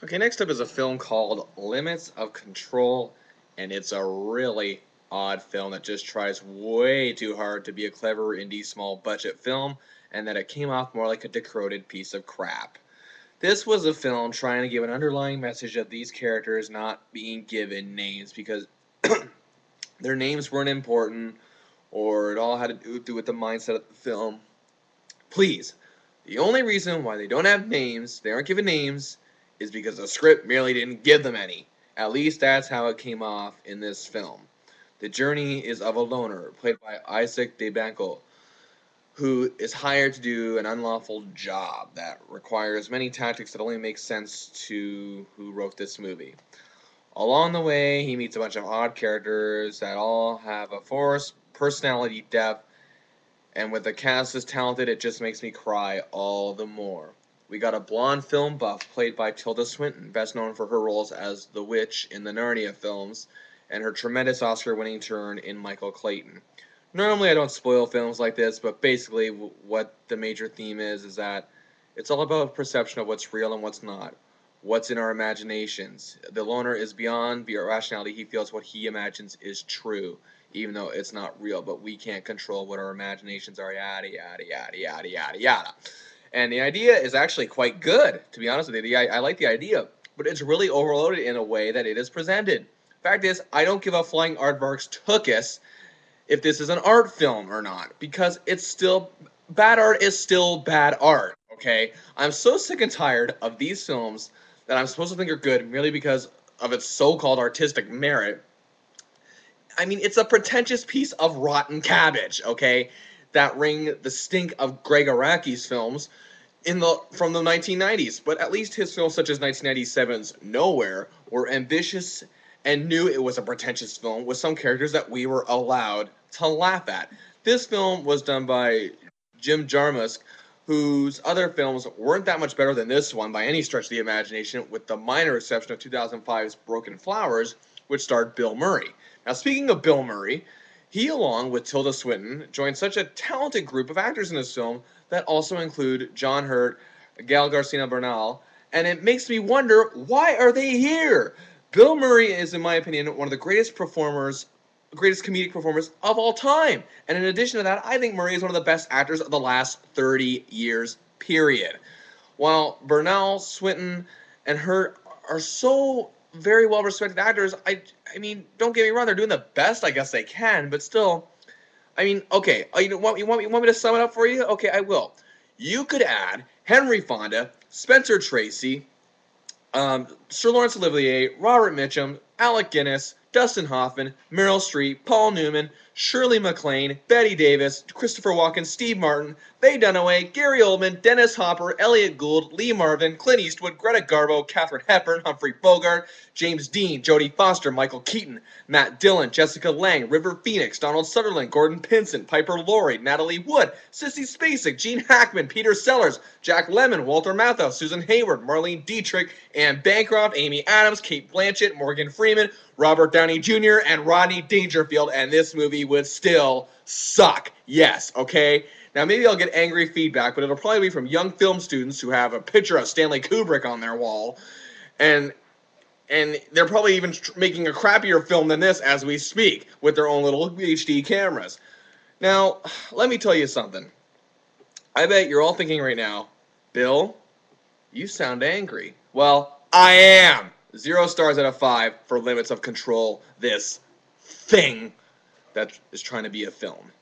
Okay, next up is a film called Limits of Control, and it's a really odd film that just tries way too hard to be a clever indie small budget film, and that it came off more like a decrepit piece of crap. This was a film trying to give an underlying message of these characters not being given names because their names weren't important or it all had to do with the mindset of the film. Please, the only reason why they don't have names, they aren't given names, is because the script merely didn't give them any. At least that's how it came off in this film. The journey is of a loner, played by Isaac DeBanco, who is hired to do an unlawful job that requires many tactics that only make sense to who wrote this movie. Along the way, he meets a bunch of odd characters that all have a forced personality depth, and with the cast as talented, it just makes me cry all the more. We got a blonde film buff played by Tilda Swinton, best known for her roles as the witch in the Narnia films, and her tremendous Oscar-winning turn in Michael Clayton. Normally, I don't spoil films like this, but basically, what the major theme is that it's all about perception of what's real and what's not. What's in our imaginations. The loner is beyond rationality. He feels what he imagines is true, even though it's not real, but we can't control what our imaginations are, yada, yada, yada, yada, yada, yada. And the idea is actually quite good, to be honest with you. I like the idea, but it's really overloaded in a way that it is presented. Fact is, I don't give a flying aardvark's tuchus if this is an art film or not, because it's still, bad art is still bad art, okay? I'm so sick and tired of these films that I'm supposed to think are good merely because of its so-called artistic merit. I mean, it's a pretentious piece of rotten cabbage, okay? That ring the stink of Greg Araki's films from the 1990s. But at least his films, such as 1997's Nowhere, were ambitious and knew it was a pretentious film with some characters that we were allowed to laugh at. This film was done by Jim Jarmusch, whose other films weren't that much better than this one by any stretch of the imagination, with the minor exception of 2005's Broken Flowers, which starred Bill Murray. Now, speaking of Bill Murray, he, along with Tilda Swinton, joined such a talented group of actors in this film that also include John Hurt, Gal Garcia Bernal, and it makes me wonder, why are they here? Bill Murray is, in my opinion, one of the greatest comedic performers of all time. And in addition to that, I think Murray is one of the best actors of the last 30 years, period. While Bernal, Swinton, and Hurt are so very well respected actors, I mean, don't get me wrong, they're doing the best I guess they can, but still, I mean, okay, you want me to sum it up for you? Okay, I will. You could add Henry Fonda, Spencer Tracy, Sir Laurence Olivier, Robert Mitchum, Alec Guinness, Dustin Hoffman, Meryl Streep, Paul Newman, Shirley MacLaine, Betty Davis, Christopher Walken, Steve Martin, Faye Dunaway, Gary Oldman, Dennis Hopper, Elliot Gould, Lee Marvin, Clint Eastwood, Greta Garbo, Katharine Hepburn, Humphrey Bogart, James Dean, Jodie Foster, Michael Keaton, Matt Dillon, Jessica Lange, River Phoenix, Donald Sutherland, Gordon Pinson, Piper Laurie, Natalie Wood, Sissy Spacek, Gene Hackman, Peter Sellers, Jack Lemmon, Walter Matthau, Susan Hayward, Marlene Dietrich, Anne Bancroft, Amy Adams, Kate Blanchett, Morgan Freeman, Robert Downey Jr., and Rodney Dangerfield, and this movie would still suck. Yes, okay? Now, maybe I'll get angry feedback, but it'll probably be from young film students who have a picture of Stanley Kubrick on their wall, and they're probably even making a crappier film than this as we speak with their own little HD cameras. Now, let me tell you something. I bet you're all thinking right now, Bill, you sound angry. Well, I am. 0 stars out of 5 for Limits of Control, this thing that is trying to be a film.